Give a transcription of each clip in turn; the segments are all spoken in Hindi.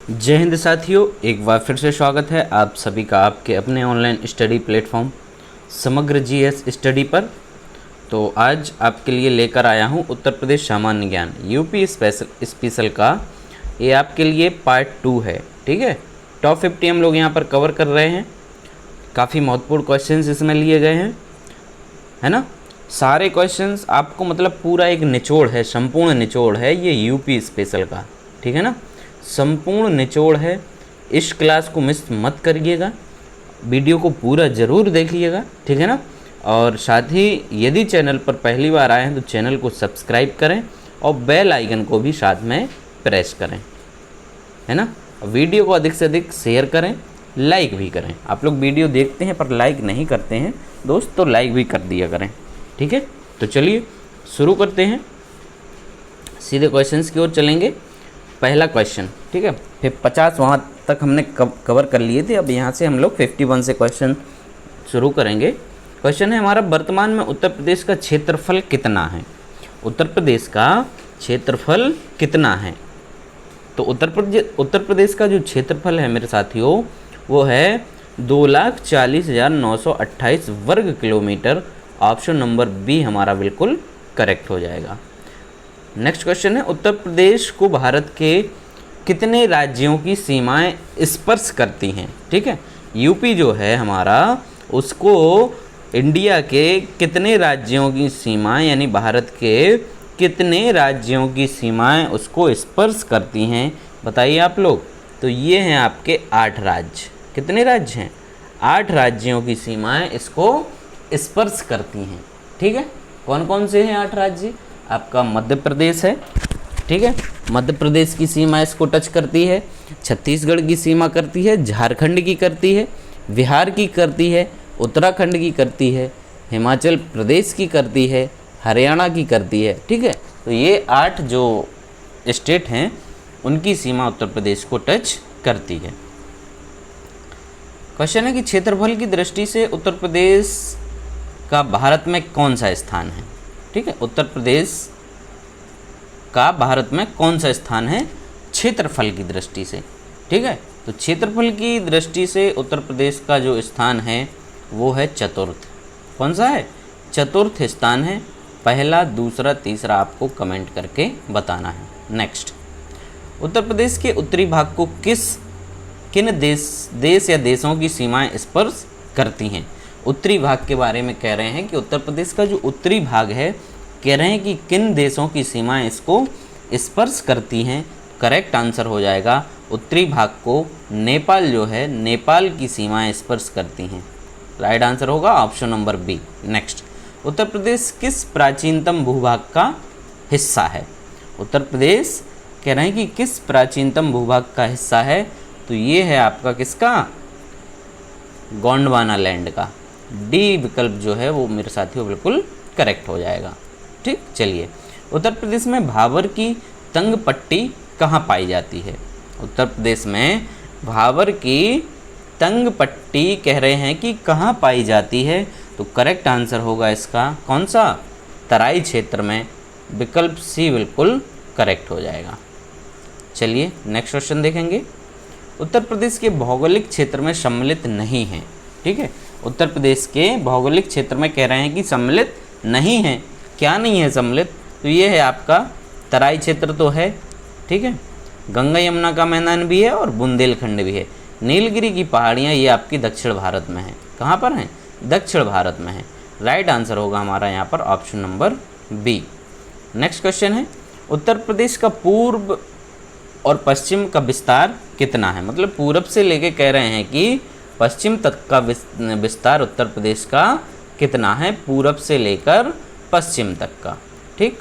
जय हिंद साथियों, एक बार फिर से स्वागत है आप सभी का आपके अपने ऑनलाइन स्टडी प्लेटफॉर्म समग्र जीएस स्टडी पर। तो आज आपके लिए लेकर आया हूं उत्तर प्रदेश सामान्य ज्ञान यूपी स्पेशल का। ये आपके लिए पार्ट 2 है। ठीक है, टॉप 50 हम लोग यहां पर कवर कर रहे हैं। काफ़ी महत्वपूर्ण क्वेश्चंस इसमें लिए गए हैं, है ना। सारे क्वेश्चंस आपको मतलब पूरा एक निचोड़ है, संपूर्ण निचोड़ है ये यूपी स्पेशल का। ठीक है ना, संपूर्ण निचोड़ है। इस क्लास को मिस मत करिएगा, वीडियो को पूरा ज़रूर देखिएगा। ठीक है ना, और साथ ही यदि चैनल पर पहली बार आए हैं तो चैनल को सब्सक्राइब करें और बेल आइकन को भी साथ में प्रेस करें, है ना। वीडियो को अधिक से अधिक शेयर करें, लाइक भी करें। आप लोग वीडियो देखते हैं पर लाइक नहीं करते हैं दोस्त, तो लाइक भी कर दिया करें। ठीक है, तो चलिए शुरू करते हैं, सीधे क्वेश्चंस की ओर चलेंगे। पहला क्वेश्चन, ठीक है, फिर 50 वहाँ तक हमने कवर कर लिए थे। अब यहाँ से हम लोग 51 से क्वेश्चन शुरू करेंगे। क्वेश्चन है हमारा, वर्तमान में उत्तर प्रदेश का क्षेत्रफल कितना है। उत्तर प्रदेश का क्षेत्रफल कितना है। तो उत्तर प्रदेश का जो क्षेत्रफल है मेरे साथियों वो है 2,40,928 वर्ग किलोमीटर। ऑप्शन नंबर बी हमारा बिल्कुल करेक्ट हो जाएगा। नेक्स्ट क्वेश्चन है, उत्तर प्रदेश को भारत के कितने राज्यों की सीमाएं स्पर्श करती हैं। ठीक है, यूपी जो है हमारा उसको इंडिया के कितने राज्यों की सीमाएं यानी भारत के कितने राज्यों की सीमाएं उसको स्पर्श करती हैं, बताइए आप लोग। तो ये हैं आपके 8 राज्य। कितने राज्य हैं? 8 राज्यों की सीमाएं इसको स्पर्श करती हैं। ठीक है, कौन कौन से हैं 8 राज्य? आपका मध्य प्रदेश है। ठीक है, मध्य प्रदेश की सीमा इसको टच करती है। छत्तीसगढ़ की सीमा करती है, झारखंड की करती है, बिहार की करती है, उत्तराखंड की करती है, हिमाचल प्रदेश की करती है, हरियाणा की करती है। ठीक है, तो ये 8 जो स्टेट हैं उनकी सीमा उत्तर प्रदेश को टच करती है। क्वेश्चन है कि क्षेत्रफल की दृष्टि से उत्तर प्रदेश का भारत में कौन सा स्थान है। ठीक है, उत्तर प्रदेश का भारत में कौन सा स्थान है क्षेत्रफल की दृष्टि से। ठीक है, तो क्षेत्रफल की दृष्टि से उत्तर प्रदेश का जो स्थान है वो है चतुर्थ। कौन सा है? चतुर्थ स्थान है। पहला, दूसरा, तीसरा आपको कमेंट करके बताना है। नेक्स्ट, उत्तर प्रदेश के उत्तरी भाग को किन देश या देशों की सीमाएं स्पर्श करती हैं। उत्तरी भाग के बारे में कह रहे हैं कि उत्तर प्रदेश का जो उत्तरी भाग है, कह रहे हैं कि किन देशों की सीमाएं इसको स्पर्श करती हैं। करेक्ट आंसर हो जाएगा, उत्तरी भाग को नेपाल जो है, नेपाल की सीमाएं स्पर्श करती हैं। राइट आंसर होगा option number B. Next, Uttar Pradesh किस प्राचीनतम भूभाग का हिस्सा है। उत्तर प्रदेश कह रहे हैं कि किस प्राचीनतम भूभाग का हिस्सा है, तो ये है आपका किसका? गोंडवाना लैंड का। डी विकल्प जो है वो मेरे साथियों बिल्कुल करेक्ट हो जाएगा। ठीक, चलिए, उत्तर प्रदेश में भाबर की तंग पट्टी कहाँ पाई जाती है। उत्तर प्रदेश में भाबर की तंग पट्टी कह रहे हैं कि कहाँ पाई जाती है, तो करेक्ट आंसर होगा इसका कौन सा? तराई क्षेत्र में। विकल्प सी बिल्कुल करेक्ट हो जाएगा। चलिए नेक्स्ट क्वेश्चन देखेंगे। उत्तर प्रदेश के भौगोलिक क्षेत्र में सम्मिलित नहीं है। ठीक है, उत्तर प्रदेश के भौगोलिक क्षेत्र में कह रहे हैं कि सम्मिलित नहीं है। क्या नहीं है सम्मिलित? तो ये है आपका तराई क्षेत्र तो है। ठीक है, गंगा यमुना का मैदान भी है और बुंदेलखंड भी है। नीलगिरी की पहाड़ियाँ ये आपकी दक्षिण भारत में है। कहाँ पर हैं? दक्षिण भारत में है। राइट आंसर होगा हमारा यहाँ पर option number B. Next question है, उत्तर प्रदेश का पूर्व और पश्चिम का विस्तार कितना है। मतलब पूरब से लेके कह रहे हैं कि पश्चिम तक का विस्तार उत्तर प्रदेश का कितना है, पूरब से लेकर पश्चिम तक का। ठीक,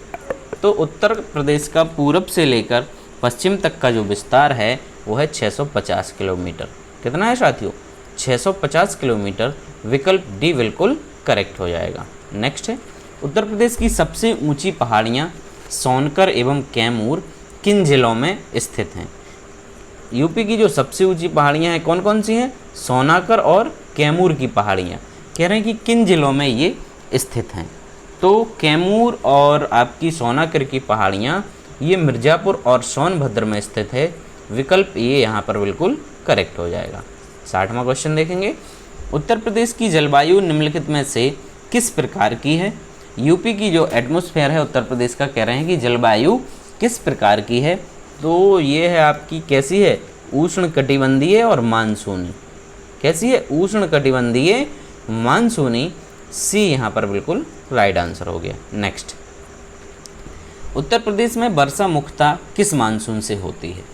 तो उत्तर प्रदेश का पूरब से लेकर पश्चिम तक का जो विस्तार है वो है 650 किलोमीटर। कितना है साथियों? 650 किलोमीटर। विकल्प डी बिल्कुल करेक्ट हो जाएगा। नेक्स्ट है, उत्तर प्रदेश की सबसे ऊंची पहाड़ियाँ सोनकर एवं कैमूर किन जिलों में स्थित हैं। यूपी की जो सबसे ऊंची पहाड़ियाँ हैं कौन कौन सी हैं? सोनाकर और कैमूर की पहाड़ियाँ। कह रहे हैं कि किन जिलों में ये स्थित हैं। तो कैमूर और आपकी सोनाकर की पहाड़ियाँ ये मिर्ज़ापुर और सोनभद्र में स्थित है। विकल्प ये यहाँ पर बिल्कुल करेक्ट हो जाएगा। 60वां क्वेश्चन देखेंगे। उत्तर प्रदेश की जलवायु निम्नलिखित में से किस प्रकार की है? यूपी की जो एटमॉस्फेयर है उत्तर प्रदेश का, कह रहे हैं कि जलवायु किस प्रकार की है? तो ये है आपकी कैसी है? उष्ण कटिबंधीय और मानसूनी। कैसी है? उष्ण कटिबंधीय मानसूनी। सी यहाँ पर बिल्कुल राइट आंसर हो गया। नेक्स्ट, उत्तर प्रदेश में वर्षा मुख्यतः किस मानसून से होती है?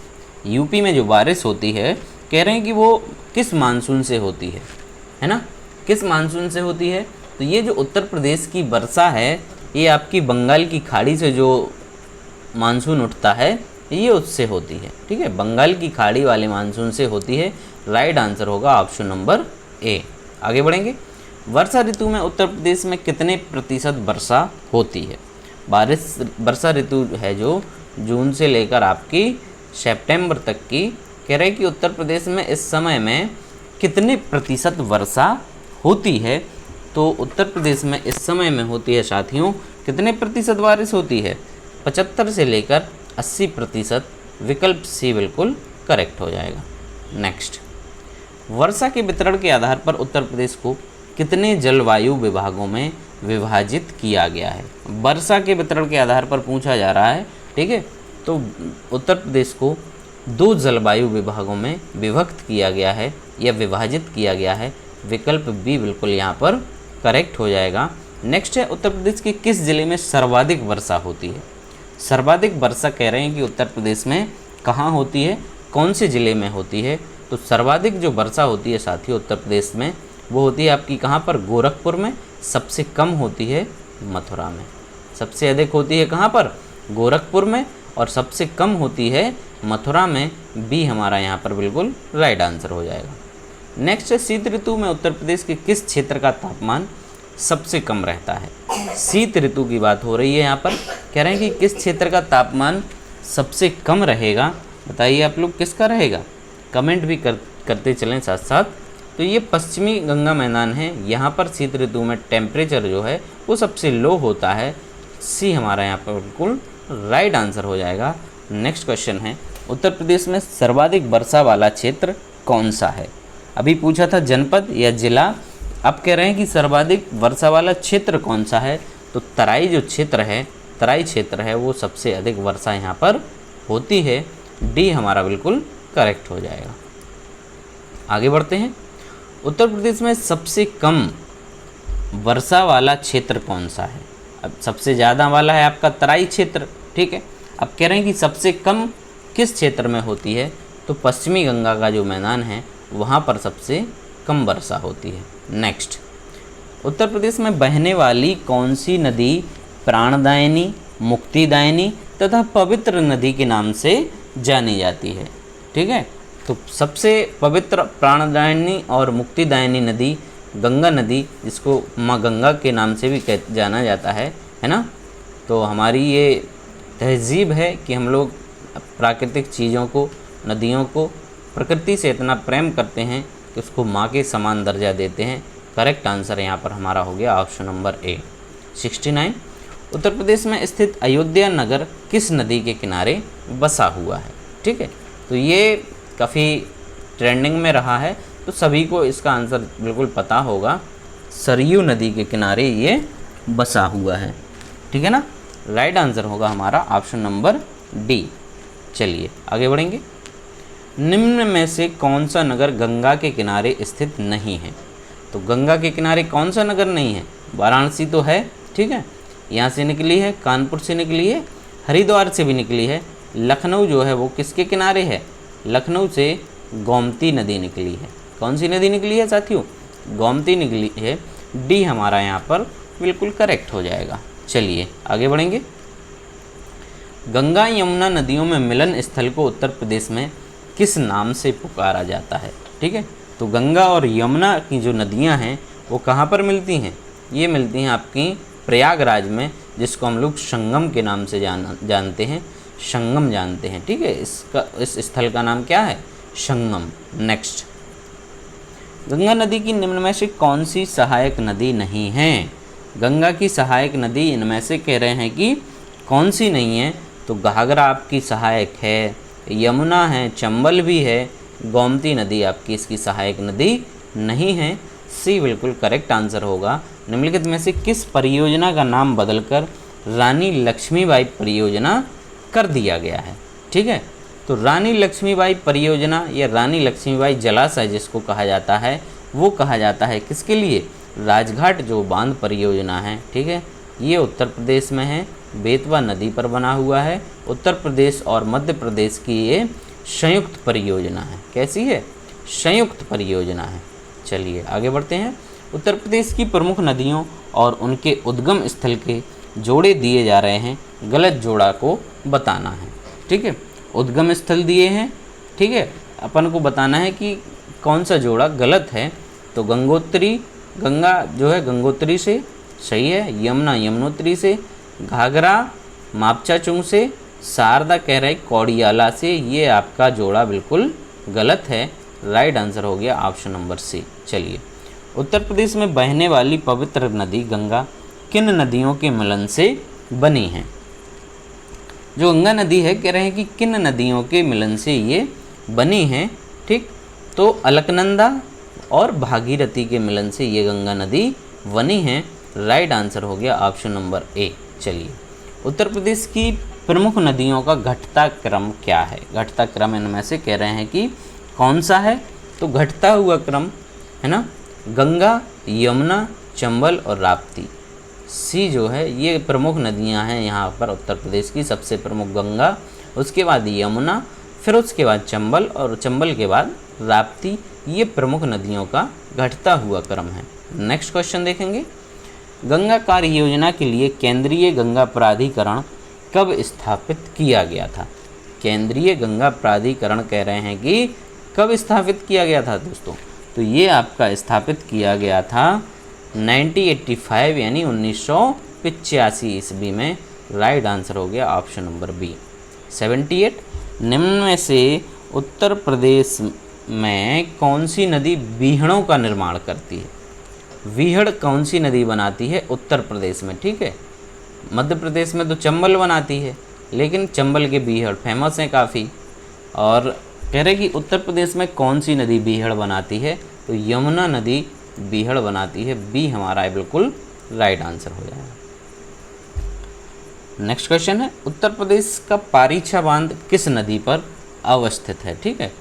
यूपी में जो बारिश होती है, कह रहे हैं कि वो किस मानसून से होती है ना? किस मानसून से होती है? तो ये जो उत्तर प्रदेश की वर्षा है, ये आपकी बंगाल की खाड़ी से जो मानसून उठता है, ये उससे होती है। ठीक है, बंगाल की खाड़ी वाले मानसून से होती है। राइट आंसर होगा ऑप्शन नंबर ए। आगे बढ़ेंगे। वर्षा ऋतु में उत्तर प्रदेश में कितने प्रतिशत वर्षा होती है? वर्षा ऋतु है जो जून से लेकर आपकी सितंबर तक की, कह रहे हैं कि उत्तर प्रदेश में इस समय में कितने प्रतिशत वर्षा होती है? तो उत्तर प्रदेश में इस समय में होती है साथियों, कितने प्रतिशत बारिश होती है? 75 से लेकर 80%। विकल्प सी बिल्कुल करेक्ट हो जाएगा। नेक्स्ट, वर्षा के वितरण के आधार पर उत्तर प्रदेश को कितने जलवायु विभागों में विभाजित किया गया है? वर्षा के वितरण के आधार पर पूछा जा रहा है। ठीक है, तो उत्तर प्रदेश को 2 जलवायु विभागों में विभक्त किया गया है या विभाजित किया गया है। विकल्प बी बिल्कुल यहाँ पर करेक्ट हो जाएगा। नेक्स्ट है, उत्तर प्रदेश के किस जिले में सर्वाधिक वर्षा होती है? सर्वाधिक वर्षा कह रहे हैं कि उत्तर प्रदेश में कहाँ होती है, कौन से ज़िले में होती है? तो सर्वाधिक जो वर्षा होती है साथियों उत्तर प्रदेश में, वो होती है आपकी कहाँ पर? गोरखपुर में। सबसे कम होती है मथुरा में। सबसे अधिक होती है कहाँ पर? गोरखपुर में। और सबसे कम होती है मथुरा में। बी हमारा यहाँ पर बिल्कुल राइट आंसर हो जाएगा। नेक्स्ट है, शीत ऋतु में उत्तर प्रदेश के किस क्षेत्र का तापमान सबसे कम रहता है? शीत ऋतु की बात हो रही है यहाँ पर, कह रहे हैं कि किस क्षेत्र का तापमान सबसे कम रहेगा? बताइए आप लोग, किसका रहेगा? कमेंट भी करते चलें साथ साथ। तो ये पश्चिमी गंगा मैदान है, यहाँ पर शीत ऋतु में टेम्परेचर जो है वो सबसे लो होता है। सी हमारा यहाँ पर बिल्कुल राइट आंसर हो जाएगा। नेक्स्ट क्वेश्चन है, उत्तर प्रदेश में सर्वाधिक वर्षा वाला क्षेत्र कौन सा है? अभी पूछा था जनपद या जिला, अब कह रहे हैं कि सर्वाधिक वर्षा वाला क्षेत्र कौन सा है? तो तराई जो क्षेत्र है, तराई क्षेत्र है, वो सबसे अधिक वर्षा यहाँ पर होती है। डी हमारा बिल्कुल करेक्ट हो जाएगा। आगे बढ़ते हैं। उत्तर प्रदेश में सबसे कम वर्षा वाला क्षेत्र कौन सा है? अब सबसे ज़्यादा वाला है आपका तराई क्षेत्र। ठीक है, अब कह रहे हैं कि सबसे कम किस क्षेत्र में होती है? तो पश्चिमी गंगा का जो मैदान है वहाँ पर सबसे कम वर्षा होती है। नेक्स्ट, उत्तर प्रदेश में बहने वाली कौन सी नदी प्राणदायिनी, मुक्तिदायिनी तथा पवित्र नदी के नाम से जानी जाती है? ठीक है, तो सबसे पवित्र, प्राणदायिनी और मुक्तिदायिनी नदी गंगा नदी, जिसको माँ गंगा के नाम से भी जाना जाता है ना? तो हमारी ये तहजीब है कि हम लोग प्राकृतिक चीज़ों को, नदियों को, प्रकृति से इतना प्रेम करते हैं कि उसको माँ के समान दर्जा देते हैं। करेक्ट आंसर यहाँ पर हमारा हो गया ऑप्शन नंबर ए। 69, उत्तर प्रदेश में स्थित अयोध्या नगर किस नदी के किनारे बसा हुआ है? ठीक है, तो ये काफ़ी ट्रेंडिंग में रहा है, तो सभी को इसका आंसर बिल्कुल पता होगा। सरयू नदी के किनारे ये बसा हुआ है। ठीक है ना? राइट आंसर होगा हमारा ऑप्शन नंबर डी। चलिए आगे बढ़ेंगे। निम्न में से कौन सा नगर गंगा के किनारे स्थित नहीं है? तो गंगा के किनारे कौन सा नगर नहीं है? वाराणसी तो है, ठीक है, यहाँ से निकली है, कानपुर से निकली है, हरिद्वार से भी निकली है। लखनऊ जो है वो किसके किनारे है? लखनऊ से गोमती नदी निकली है। कौन सी नदी निकली है साथियों? गोमती निकली है। डी हमारा यहाँ पर बिल्कुल करेक्ट हो जाएगा। चलिए आगे बढ़ेंगे। गंगा यमुना नदियों में मिलन स्थल को उत्तर प्रदेश में किस नाम से पुकारा जाता है? ठीक है, तो गंगा और यमुना की जो नदियाँ हैं वो कहाँ पर मिलती हैं? ये मिलती हैं आपकी प्रयागराज में, जिसको हम लोग संगम के नाम से जानते हैं, संगम जानते हैं। ठीक है, इस स्थल का नाम क्या है? संगम। नेक्स्ट, गंगा नदी की निम्न में से कौन सी सहायक नदी नहीं है? गंगा की सहायक नदी इनमें से कह रहे हैं कि कौन सी नहीं है? तो घाघरा आपकी सहायक है, यमुना है, चंबल भी है, गोमती नदी आपकी इसकी सहायक नदी नहीं है। सी बिल्कुल करेक्ट आंसर होगा। निम्नलिखित में से किस परियोजना का नाम बदलकर रानी लक्ष्मीबाई परियोजना कर दिया गया है? ठीक है, तो रानी लक्ष्मीबाई परियोजना या रानी लक्ष्मीबाई जलाशय जिसको कहा जाता है, वो कहा जाता है किसके लिए? राजघाट जो बांध परियोजना है, ठीक है, ये उत्तर प्रदेश में है, बेतवा नदी पर बना हुआ है। उत्तर प्रदेश और मध्य प्रदेश की ये संयुक्त परियोजना है। कैसी है? संयुक्त परियोजना है। चलिए आगे बढ़ते हैं। उत्तर प्रदेश की प्रमुख नदियों और उनके उद्गम स्थल के जोड़े दिए जा रहे हैं, गलत जोड़ा को बताना है। ठीक है, उद्गम स्थल दिए हैं, ठीक है, अपन को बताना है कि कौन सा जोड़ा गलत है। तो गंगोत्री, गंगा जो है गंगोत्री से सही है, यमुना यमुनोत्री से, घाघरा मापचाचुंग से, शारदा कह रहे कौड़ियाला से। ये आपका जोड़ा बिल्कुल गलत है। राइट आंसर हो गया ऑप्शन नंबर सी। चलिए, उत्तर प्रदेश में बहने वाली पवित्र नदी गंगा किन नदियों के मिलन से बनी है? जो गंगा नदी है कह रहे हैं कि किन नदियों के मिलन से ये बनी है। ठीक, तो अलकनंदा और भागीरथी के मिलन से ये गंगा नदी बनी है। राइट आंसर हो गया ऑप्शन नंबर ए। चलिए, उत्तर प्रदेश की प्रमुख नदियों का घटता क्रम क्या है? घटता क्रम इनमें से कह रहे हैं कि कौन सा है? तो घटता हुआ क्रम है ना, गंगा, यमुना, चंबल और राप्ती। सी जो है ये प्रमुख नदियां हैं यहाँ पर उत्तर प्रदेश की। सबसे प्रमुख गंगा, उसके बाद यमुना, फिर उसके बाद चंबल और चंबल के बाद राप्ती। ये प्रमुख नदियों का घटता हुआ क्रम है। नेक्स्ट क्वेश्चन देखेंगे। गंगा कार्य योजना के लिए केंद्रीय गंगा प्राधिकरण कब स्थापित किया गया था? केंद्रीय गंगा प्राधिकरण कह रहे हैं कि कब स्थापित किया गया था दोस्तों? तो ये आपका स्थापित किया गया था 1985 यानी 1985 ईस्वी में। राइट आंसर हो गया ऑप्शन नंबर बी 78। निम्न में से उत्तर प्रदेश में कौन सी नदी बीहड़ों का निर्माण करती है? बीहड़ कौन सी नदी बनाती है उत्तर प्रदेश में? ठीक है, मध्य प्रदेश में तो चंबल बनाती है, लेकिन चंबल के बीहड़ फेमस हैं काफ़ी। और कह रहे कि उत्तर प्रदेश में कौन सी नदी बीहड़ बनाती है? तो यमुना नदी बीहड़ बनाती है। बी हमारा है बिल्कुल राइट आंसर हो जाएगा। नेक्स्ट क्वेश्चन है, उत्तर प्रदेश का पारीछा बांध किस नदी पर अवस्थित है? ठीक है,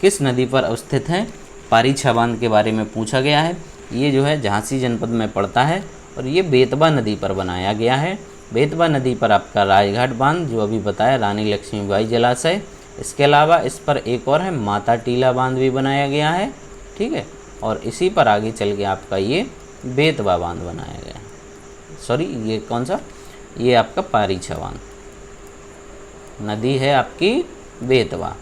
किस नदी पर अवस्थित है? पारीछा बांध के बारे में पूछा गया है। ये जो है झांसी जनपद में पड़ता है और ये बेतवा नदी पर बनाया गया है। बेतवा नदी पर आपका राजघाट बांध जो अभी बताया, रानी लक्ष्मीबाई जलाशय। इसके अलावा इस पर एक और है, माता टीला बांध भी बनाया गया है। ठीक है, और इसी पर आगे चल के आपका ये बेतवा बांध बनाया गया है। सॉरी, ये कौन सा? ये आपका पारीछा बांध नदी है आपकी बेतवा।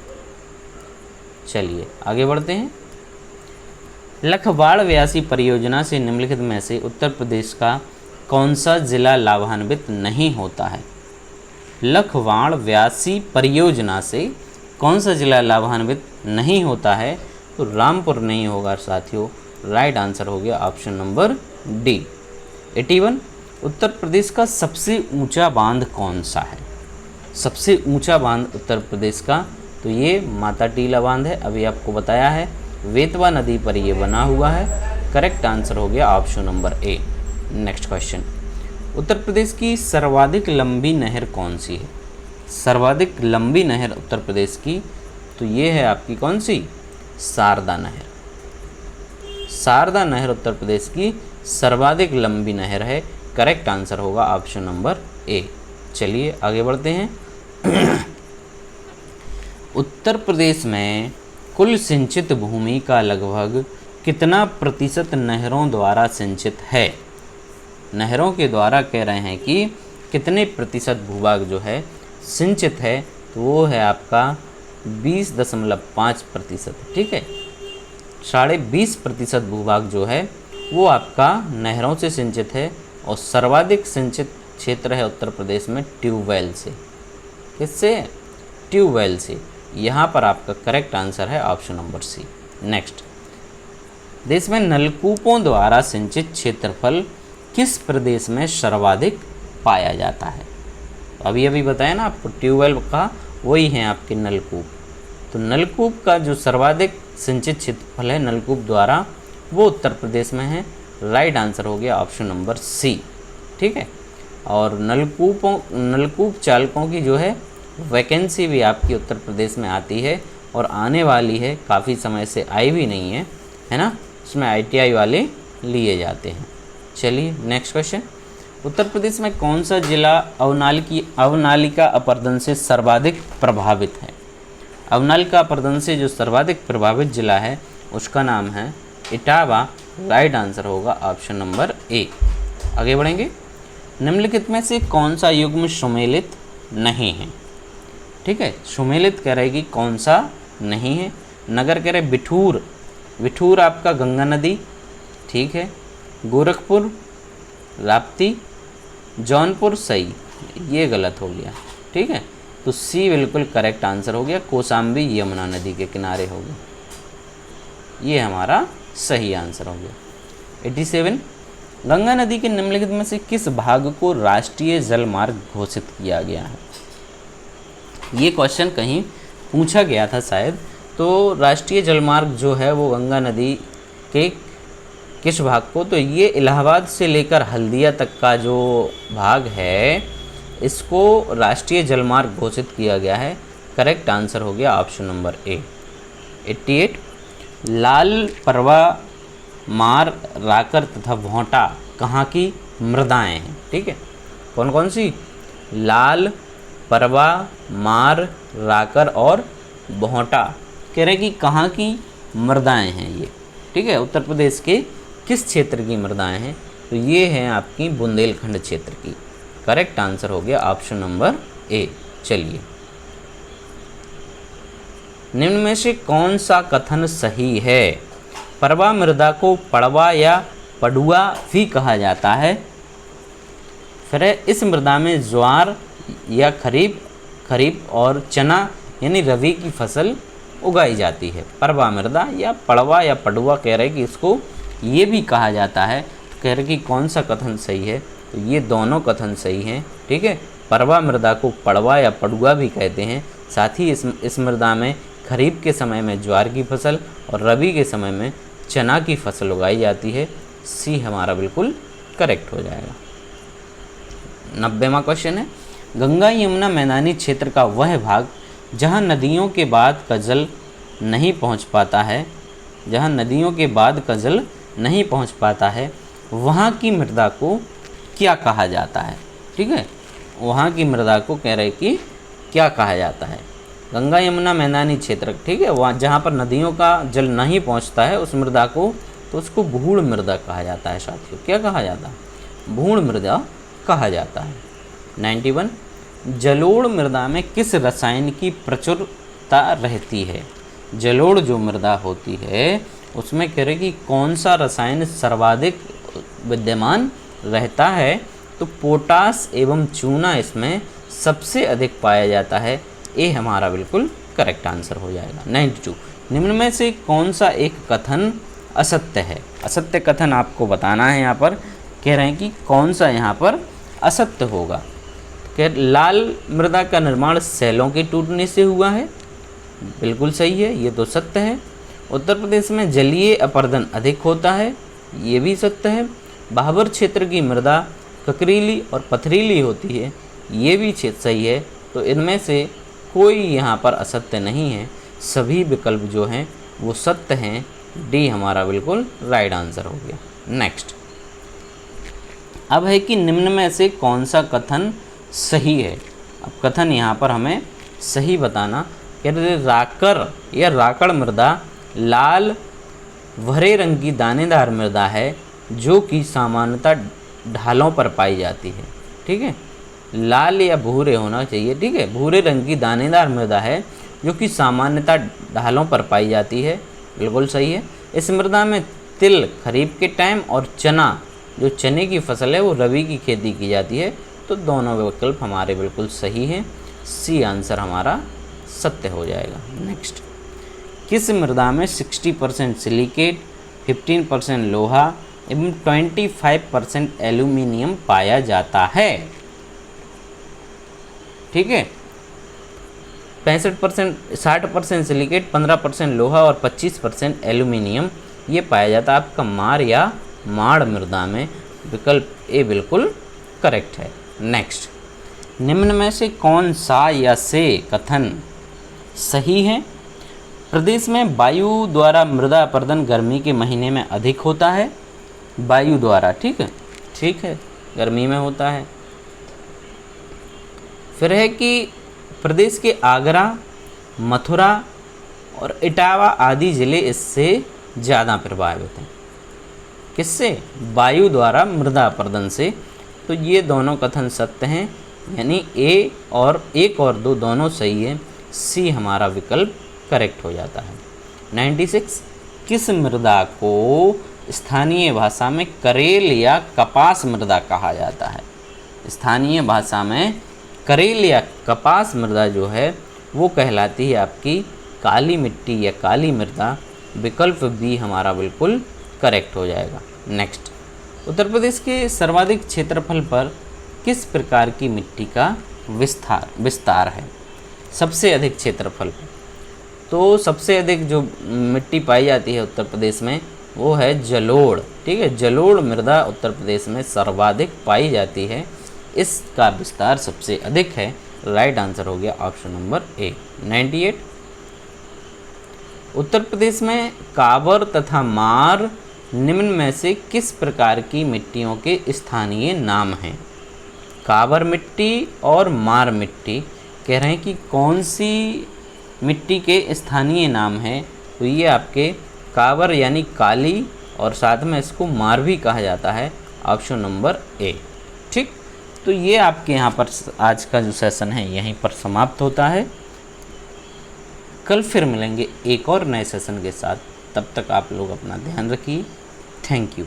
चलिए आगे बढ़ते हैं। लखवाड़ व्यासी परियोजना से निम्नलिखित में से उत्तर प्रदेश का कौन सा जिला लाभान्वित नहीं होता है? लखवाड़ व्यासी परियोजना से कौन सा जिला लाभान्वित नहीं होता है? तो रामपुर नहीं होगा साथियों। राइट आंसर हो गया option number D 81। Uttar Pradesh का सबसे ऊंचा बांध कौन सा है? सबसे ऊंचा बांध उत्तर प्रदेश का, तो ये माता टीला बांध है, अभी आपको बताया है। बेतवा नदी पर ये बना हुआ है। करेक्ट आंसर हो गया option number A. Next question, Uttar Pradesh की सर्वाधिक लंबी नहर कौन सी है? सर्वाधिक लंबी नहर उत्तर प्रदेश की, तो ये है आपकी कौन सी? शारदा नहर। शारदा नहर उत्तर प्रदेश की सर्वाधिक लंबी नहर है। करेक्ट आंसर होगा ऑप्शन नंबर ए। चलिए आगे बढ़ते हैं। उत्तर प्रदेश में कुल सिंचित भूमि का लगभग कितना प्रतिशत नहरों द्वारा सिंचित है? नहरों के द्वारा कह रहे हैं कि कितने प्रतिशत भूभाग जो है सिंचित है? तो वो है आपका 20.5%। ठीक है, 20.5% भूभाग जो है वो आपका नहरों से सिंचित है। और सर्वाधिक सिंचित क्षेत्र है उत्तर प्रदेश में ट्यूबवेल से। किससे? ट्यूबवेल से। यहाँ पर आपका करेक्ट आंसर है ऑप्शन नंबर सी। नेक्स्ट, देश में नलकूपों द्वारा सिंचित क्षेत्रफल किस प्रदेश में सर्वाधिक पाया जाता है? अभी अभी बताया ना आपको ट्यूबवेल का वही हैं आपके नलकूप। तो नलकूप का जो सर्वाधिक सिंचित क्षेत्रफल है नलकूप द्वारा, वो उत्तर प्रदेश में है। राइट आंसर हो गया ऑप्शन नंबर सी। ठीक है, और नलकूप चालकों की जो है वैकेंसी भी आपकी उत्तर प्रदेश में आती है और आने वाली है, काफ़ी समय से आई भी नहीं है ना। उसमें ITI वाले लिए जाते हैं। चलिए नेक्स्ट क्वेश्चन, उत्तर प्रदेश में कौन सा जिला अवनालिका अपरदन से सर्वाधिक प्रभावित है? अवनालिका अपरदन से जो सर्वाधिक प्रभावित जिला है उसका नाम है इटावा। राइट आंसर होगा ऑप्शन नंबर ए। आगे बढ़ेंगे, निम्नलिखित में से कौन सा युग्म सुमेलित नहीं है? ठीक है, सुमेलित कह रहे कि कौन सा नहीं है। नगर कह रहे बिठूर, बिठूर आपका गंगा नदी, ठीक है। गोरखपुर, राप्ती, जौनपुर, सही, ये गलत हो गया। ठीक है, तो सी बिल्कुल करेक्ट आंसर हो गया, कौशाम्बी यमुना नदी के किनारे हो गया, ये हमारा सही आंसर हो गया। 87, गंगा नदी के निम्नलिखित में से किस भाग को राष्ट्रीय जल मार्ग घोषित किया गया है? ये क्वेश्चन कहीं पूछा गया था शायद। तो राष्ट्रीय जलमार्ग जो है वो गंगा नदी के किस भाग को, तो ये इलाहाबाद से लेकर हल्दिया तक का जो भाग है इसको राष्ट्रीय जलमार्ग घोषित किया गया है। करेक्ट आंसर हो गया ऑप्शन नंबर ए। 88, लाल, परवा, मार, राकर तथा भोंटा कहाँ की मृदाएं हैं? ठीक है, कौन कौन सी? लाल, परवा, मार, राकर और भोंटा कह रहे कि कहाँ की मृदाएं हैं ये? ठीक है, उत्तर प्रदेश के किस क्षेत्र की मृदाएं हैं? तो ये हैं आपकी बुंदेलखंड क्षेत्र की। करेक्ट आंसर हो गया ऑप्शन नंबर ए। चलिए, निम्न में से कौन सा कथन सही है? परवा मृदा को पड़वा या पडुआ भी कहा जाता है। फिर इस मृदा में ज्वार या खरीफ और चना यानी रबी की फसल उगाई जाती है। परवा मृदा या पड़वा या पडुआ कह रहे कि इसको ये भी कहा जाता है। कह रहे कि कौन सा कथन सही है? तो ये दोनों कथन सही हैं। ठीक है, परवा मृदा को पड़वा या पडुआ भी कहते हैं। साथ ही इस मृदा में खरीफ के समय में ज्वार की फसल और रबी के समय में चना की फसल उगाई जाती है। सी हमारा बिल्कुल करेक्ट हो जाएगा। 90वां क्वेश्चन है, गंगा यमुना मैदानी क्षेत्र का वह भाग जहां नदियों के बाद का जल नहीं पहुंच पाता है, जहां नदियों के बाद का जल नहीं पहुंच पाता है, वहां की मृदा को क्या कहा जाता है? ठीक है, वहां की मृदा को कह रहे कि क्या कहा जाता है? गंगा यमुना मैदानी क्षेत्र, ठीक है, वहाँ जहाँ पर नदियों का जल नहीं पहुँचता है उस मृदा को, तो उसको भूण मृदा कहा जाता है साथियों। क्या कहा जाता है? भूण मृदा कहा जाता है। 91, जलोढ़ मृदा में किस रसायन की प्रचुरता रहती है? जलोढ़ जो मृदा होती है उसमें कह रहे कि कौन सा रसायन सर्वाधिक विद्यमान रहता है? तो पोटास एवं चूना इसमें सबसे अधिक पाया जाता है। ये हमारा बिल्कुल करेक्ट आंसर हो जाएगा। 92, निम्न में से कौन सा एक कथन असत्य है? असत्य कथन आपको बताना है। यहाँ पर कह रहे हैं कि कौन सा यहाँ पर असत्य होगा। कह लाल मृदा का निर्माण सैलों के टूटने से हुआ है, बिल्कुल सही है, ये तो सत्य है। उत्तर प्रदेश में जलीय अपरदन अधिक होता है, ये भी सत्य है। भाबर क्षेत्र की मृदा ककरीली और पथरीली होती है, ये भी सही है। तो इनमें से कोई यहाँ पर असत्य नहीं है, सभी विकल्प जो हैं वो सत्य हैं। डी हमारा बिल्कुल राइट आंसर हो गया। नेक्स्ट, अब है कि निम्न में से कौन सा कथन सही है? अब कथन यहाँ पर हमें सही बताना। कह रहे राकर या राकड़ मृदा लाल भरे रंग की दानेदार मृदा है जो कि सामान्यतः ढालों पर पाई जाती है। ठीक है, लाल या भूरे होना चाहिए। ठीक है, भूरे रंग की दानेदार मृदा है जो कि सामान्यतः ढालों पर पाई जाती है, बिल्कुल सही है। इस मृदा में तिल खरीफ के टाइम और चना जो चने की फसल है वो रबी की खेती की जाती है। तो दोनों विकल्प हमारे बिल्कुल सही हैं। सी आंसर हमारा सत्य हो जाएगा। नेक्स्ट, किस मृदा में 60% सिलिकेट, 15% लोहा एवं 25% एल्यूमिनियम पाया जाता है? ठीक है, 65%, 60% सिलिकेट, 15% लोहा और 25% एल्यूमिनियम ये पाया जाता है आपका मार या माड़ मृदा में। विकल्प ए बिल्कुल करेक्ट है। नेक्स्ट, निम्न में से कौन सा या से कथन सही है? प्रदेश में वायु द्वारा मृदा अपरदन गर्मी के महीने में अधिक होता है। वायु द्वारा, ठीक है, गर्मी में होता है। फिर है कि प्रदेश के आगरा, मथुरा और इटावा आदि ज़िले इससे ज़्यादा प्रभावित हैं। किससे? वायु द्वारा मृदा अपरदन से। तो ये दोनों कथन सत्य हैं, यानी ए और 1 और 2 दोनों सही है। सी हमारा विकल्प करेक्ट हो जाता है। 96, किस मृदा को स्थानीय भाषा में करेल या कपास मृदा कहा जाता है? स्थानीय भाषा में करेल या कपास मृदा जो है वो कहलाती है आपकी काली मिट्टी या काली मृदा। विकल्प बी हमारा बिल्कुल करेक्ट हो जाएगा। नेक्स्ट, उत्तर प्रदेश के सर्वाधिक क्षेत्रफल पर किस प्रकार की मिट्टी का विस्तार है? सबसे अधिक क्षेत्रफल पर, तो सबसे अधिक जो मिट्टी पाई जाती है उत्तर प्रदेश में वो है जलोढ़। ठीक है, जलोढ़ मृदा उत्तर प्रदेश में सर्वाधिक पाई जाती है, इसका विस्तार सबसे अधिक है। राइट आंसर हो गया ऑप्शन नंबर ए। 98, उत्तर प्रदेश में काबर तथा मार निम्न में से किस प्रकार की मिट्टियों के स्थानीय नाम हैं? काबर मिट्टी और मार मिट्टी कह रहे हैं कि कौन सी मिट्टी के स्थानीय नाम हैं? तो ये आपके काबर यानी काली, और साथ में इसको मार भी कहा जाता है, ऑप्शन नंबर ए। ठीक, तो ये आपके यहाँ पर आज का जो सेशन है यहीं पर समाप्त होता है। कल फिर मिलेंगे एक और नए सेशन के साथ, तब तक आप लोग अपना ध्यान रखिए। Thank you.